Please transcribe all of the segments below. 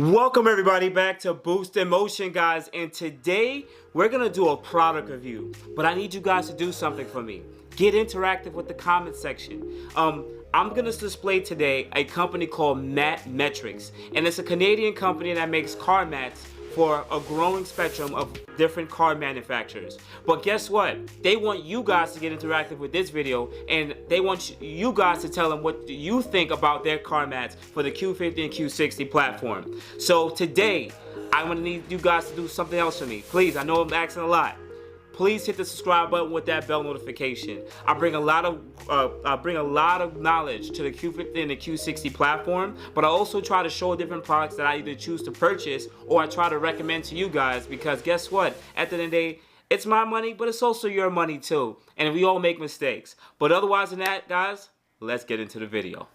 Welcome everybody back to Boost in Motion, guys, and today we're gonna do a product review, but I need you guys to do something for me. Get interactive with the comment section. I'm gonna display today a company called MEGEN, and it's a Canadian company that makes car mats for a growing spectrum of different car manufacturers. But guess what? They want you guys to get interactive with this video, and they want you guys to tell them what you think about their car mats for the Q50 and Q60 platform. So today, I'm gonna need you guys to do something else for me. Please, I know I'm asking a lot. Please hit the subscribe button with that bell notification. I bring a lot of knowledge to the Q50 and the Q60 platform, but I also try to show different products that I either choose to purchase or I try to recommend to you guys, because guess what? At the end of the day, it's my money, but it's also your money too. And we all make mistakes. But otherwise than that, guys, let's get into the video.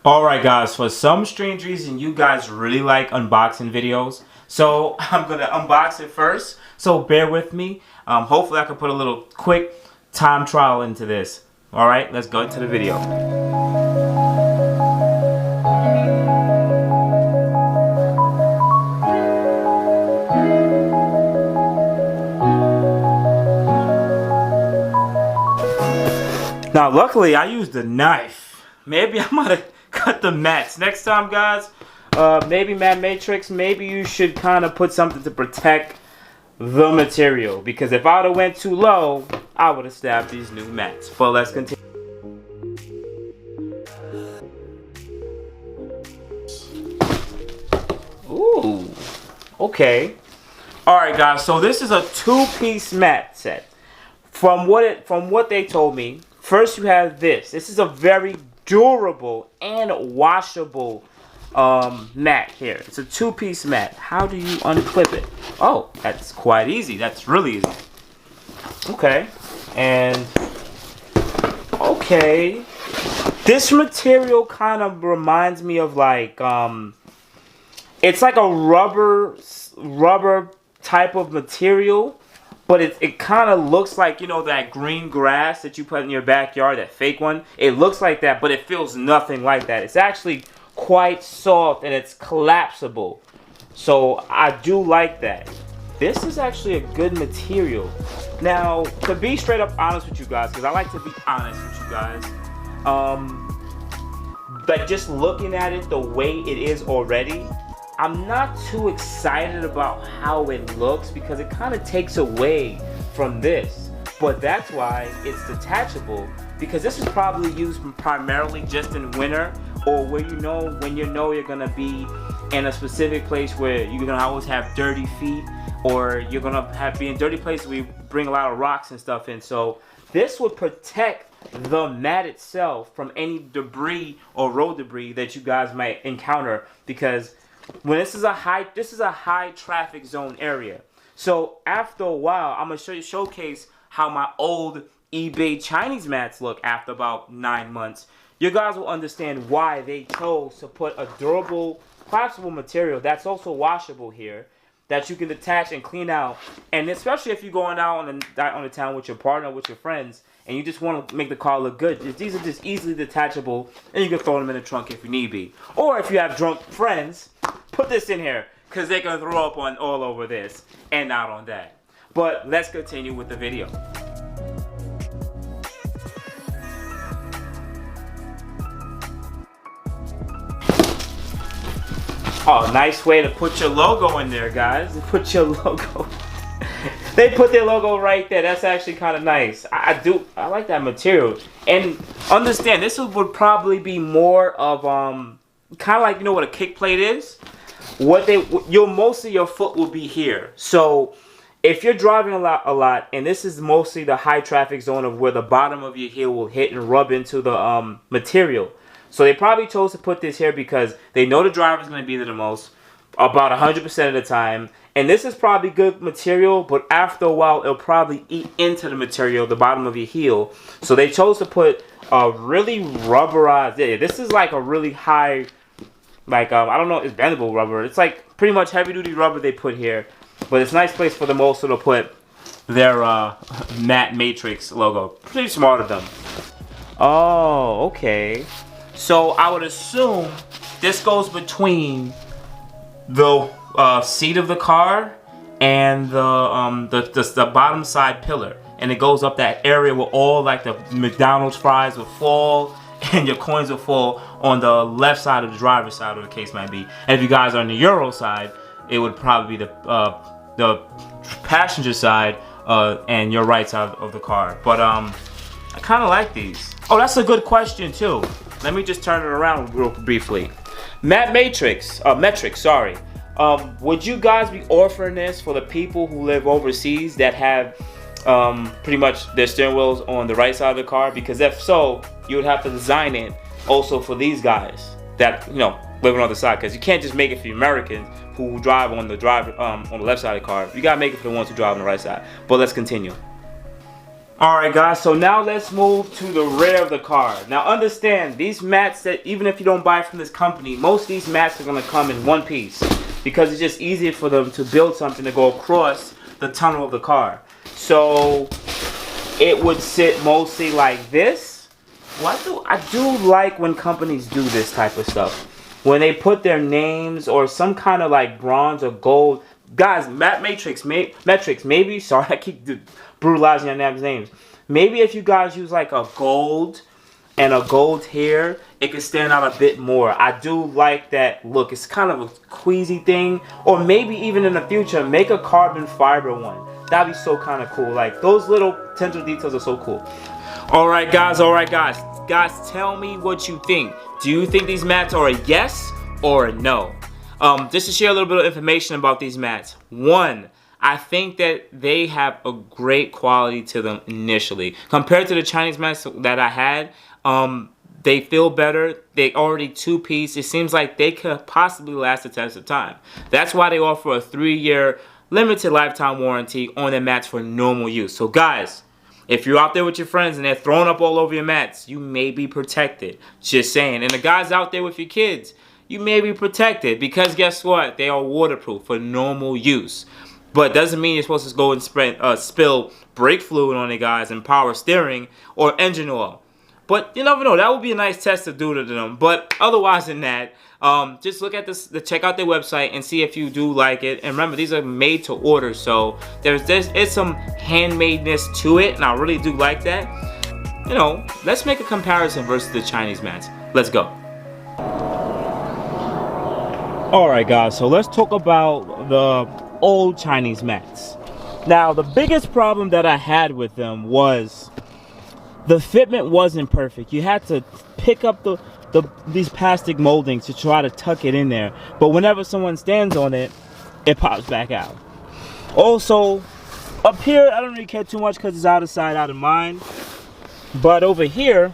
Alright guys, for some strange reason you guys really like unboxing videos, so I'm gonna unbox it first, so bear with me. Hopefully I can put a little quick time trial into this. Alright, let's go into the video. Now luckily I used a knife. Maybe I might have cut the mats. Next time, guys, maybe Matte Matrix, maybe you should kind of put something to protect the material, because if I would have went too low, I would have stabbed these new mats. But let's continue. Ooh, okay. All right, guys. So this is a two-piece mat set. From what they told me, first you have this. This is a very durable and washable mat here. It's a two-piece mat. How do you unclip it? Oh, that's quite easy. That's really easy. Okay. And okay, this material kind of reminds me of like it's like a rubber type of material, but it kind of looks like, you know, that green grass that you put in your backyard, that fake one. It looks like that, but it feels nothing like that. It's actually quite soft and it's collapsible. So I do like that. This is actually a good material. Now, to be straight up honest with you guys, because I like to be honest with you guys, but just looking at it the way it is already, I'm not too excited about how it looks, because it kind of takes away from this. But that's why it's detachable, because this is probably used primarily just in winter, or where when you know you're gonna be in a specific place where you're gonna always have dirty feet, or you're gonna be in dirty places where you bring a lot of rocks and stuff in. So this would protect the mat itself from any debris or road debris that you guys might encounter, because when this is a high traffic zone area. So after a while, I'm gonna showcase how my old eBay Chinese mats look after about 9 months. You guys will understand why they chose to put a durable, collapsible material that's also washable here, that you can detach and clean out. And especially if you're going out on the town with your partner, with your friends, and you just want to make the car look good, these are just easily detachable, and you can throw them in the trunk if you need be. Or if you have drunk friends, put this in here, because they're going to throw up on all over this and not on that. But let's continue with the video. Oh, nice way to put your logo in there, guys. Put your logo. They put their logo right there. That's actually kind of nice. I like that material. And understand, this would probably be more of kind of like, you know what a kick plate is? Most of your foot will be here. So if you're driving a lot, and this is mostly the high traffic zone of where the bottom of your heel will hit and rub into the material. So they probably chose to put this here because they know the driver's going to be there the most, about 100% of the time. And this is probably good material, but after a while, it'll probably eat into the material, the bottom of your heel. So they chose to put a really rubberized, this is like a really high, like, I don't know, it's bendable rubber. It's like pretty much heavy duty rubber they put here. But it's a nice place for them also to put their Matte Matrix logo. Pretty smart of them. Oh, okay. So I would assume this goes between the seat of the car and the bottom side pillar, and it goes up that area where all like the McDonald's fries will fall and your coins will fall on the left side of the driver's side, or the case might be. And if you guys are on the Euro side, it would probably be the passenger side and your right side of the car. But I kind of like these. Oh, that's a good question too. Let me just turn it around real briefly. Metrics, sorry. Would you guys be offering this for the people who live overseas that have pretty much their steering wheels on the right side of the car? Because if so, you would have to design it also for these guys that, you know, live on the other side. Because you can't just make it for the Americans who drive on the left side of the car. You gotta make it for the ones who drive on the right side. But let's continue. Alright guys, so now let's move to the rear of the car. Now understand, these mats, that even if you don't buy from this company, most of these mats are going to come in one piece, because it's just easier for them to build something to go across the tunnel of the car. So it would sit mostly like this. Well, I do like when companies do this type of stuff, when they put their names or some kind of like bronze or gold. Guys, metrics, maybe, sorry, I keep brutalizing your names. Maybe if you guys use like a gold and a gold here, it could stand out a bit more. I do like that look. It's kind of a queasy thing. Or maybe even in the future, make a carbon fiber one. That'd be so kind of cool. Like, those little potential details are so cool. Alright guys. Guys, tell me what you think. Do you think these mats are a yes or a no? Just to share a little bit of information about these mats. One, I think that they have a great quality to them initially. Compared to the Chinese mats that I had, they feel better. They already two-piece. It seems like they could possibly last the test of time. That's why they offer a 3-year limited lifetime warranty on their mats for normal use. So guys, if you're out there with your friends and they're throwing up all over your mats, you may be protected. Just saying. And the guys out there with your kids, you may be protected, because guess what? They are waterproof for normal use. But doesn't mean you're supposed to go and spill brake fluid on it, guys, and power steering or engine oil. But you never know. That would be a nice test to do to them. But otherwise than that, just look at this, check out their website and see if you do like it. And remember, these are made to order, so there's some handmadeness to it, and I really do like that. You know, let's make a comparison versus the Chinese mats. Let's go. Alright guys, so let's talk about the old Chinese mats. Now, the biggest problem that I had with them was the fitment wasn't perfect. You had to pick up these plastic moldings to try to tuck it in there, but whenever someone stands on it, it pops back out. Also, up here, I don't really care too much because it's out of sight, out of mind. But over here,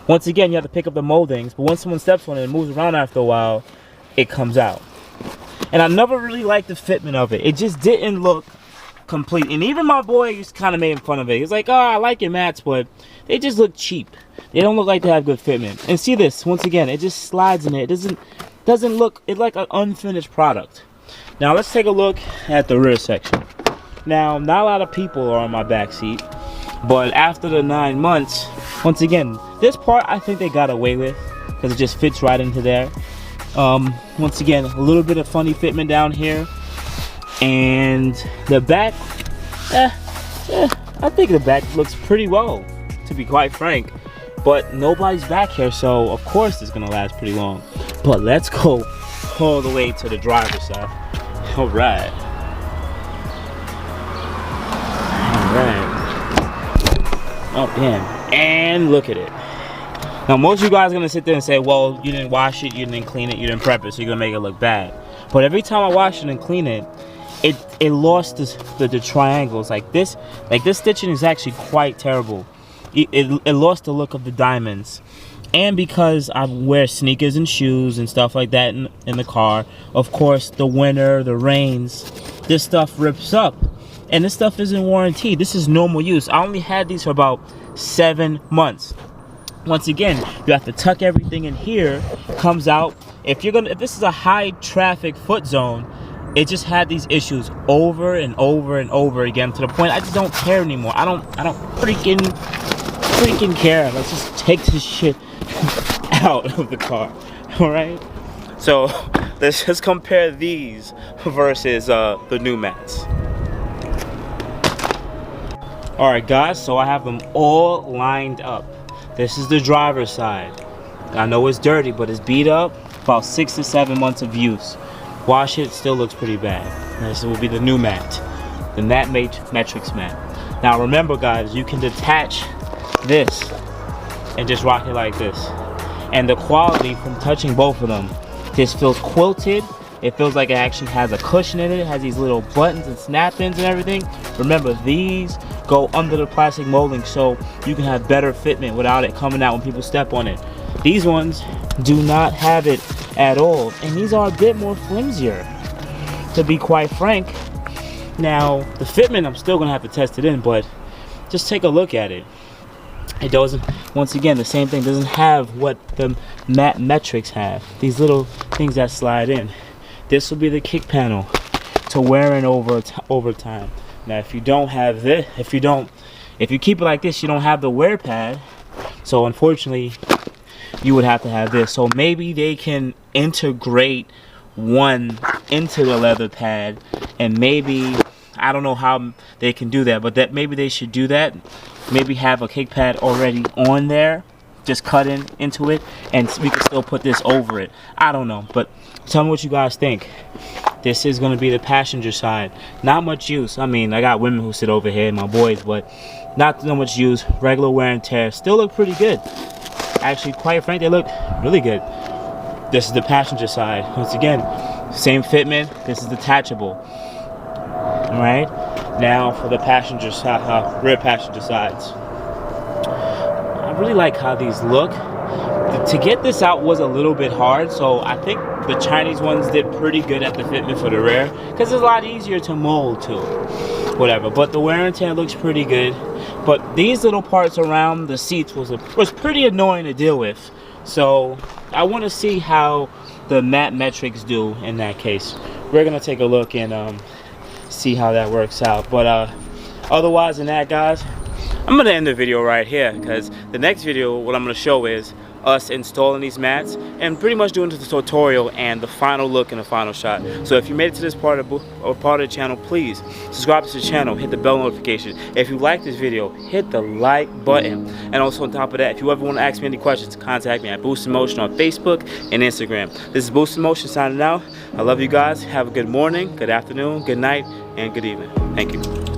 once again, you have to pick up the moldings, but once someone steps on it and moves around after a while, it comes out. And I never really liked the fitment of it. It just didn't look complete. And even my boy used to kind of make fun of it. He's like, oh, I like your mats, but they just look cheap. They don't look like they have good fitment. And see this, once again, it just slides in it. It doesn't look, it's like an unfinished product. Now let's take a look at the rear section. Now, not a lot of people are on my back seat, but after the 9 months, once again, this part I think they got away with because it just fits right into there. Once again, a little bit of funny fitment down here, and the back, I think the back looks pretty well, to be quite frank, but nobody's back here, so of course it's gonna last pretty long. But let's go all the way to the driver's side. All right. Oh damn, and look at it. Now, most of you guys are going to sit there and say, well, you didn't wash it, you didn't clean it, you didn't prep it, so you're going to make it look bad. But every time I wash it and clean it, it lost the triangles. Like this stitching is actually quite terrible. It lost the look of the diamonds. And because I wear sneakers and shoes and stuff like that in the car, of course, the winter, the rains, this stuff rips up. And this stuff isn't warranted. This is normal use. I only had these for about 7 months. Once again, you have to tuck everything in here, comes out. If this is a high traffic foot zone, it just had these issues over and over and over again, to the point I just don't care anymore. I don't freaking care. Let's just take this shit out of the car. All right. So let's just compare these versus the new mats. All right, guys. So I have them all lined up. This is the driver's side. I know it's dirty, but it's beat up. About 6 to 7 months of use. Wash it, still looks pretty bad. This will be the new mat, the Matrix mat. Now remember, guys, you can detach this and just rock it like this. And the quality from touching both of them, this feels quilted. It feels like it actually has a cushion in it. It has these little buttons and snap-ins and everything. Remember, these go under the plastic molding so you can have better fitment without it coming out when people step on it. These ones do not have it at all, and these are a bit more flimsier, to be quite frank. Now, the fitment, I'm still gonna have to test it in, but just take a look at it. It doesn't, once again, the same thing, doesn't have what the Matrix have. These little things that slide in. This will be the kick panel to wearing over time. Now, if you don't have this, if you keep it like this, you don't have the wear pad. So unfortunately, you would have to have this. So maybe they can integrate one into the leather pad, and maybe, I don't know how they can do that, but that maybe they should do that. Maybe have a kick pad already on there, just cut into it, and we can still put this over it. I don't know, but tell me what you guys think. This is going to be the passenger side. Not much use. I mean, I got women who sit over here, my boys, but not so much use. Regular wear and tear. Still look pretty good. Actually, quite frank, they look really good. This is the passenger side. Once again, same fitment. This is detachable. All right. Now for the passenger side, rear passenger sides. I really like how these look. To get this out was a little bit hard, so I think the Chinese ones did pretty good at the fitment for the rear, because it's a lot easier to mold too. Whatever, but the wear and tear looks pretty good. But these little parts around the seats was pretty annoying to deal with. So I want to see how the matte metrics do in that case. We're gonna take a look and see how that works out. But otherwise than that, guys, I'm gonna end the video right here, because the next video, what I'm gonna show is us installing these mats and pretty much doing the tutorial and the final look and the final shot. So if you made it to this part of the channel, please subscribe to the channel, hit the bell notification. If you like this video, hit the like button. And also on top of that, if you ever want to ask me any questions, contact me at boostinmotion on Facebook and Instagram. This is boostinmotion signing out. I love you guys. Have a good morning, good afternoon, good night, and good evening. Thank you.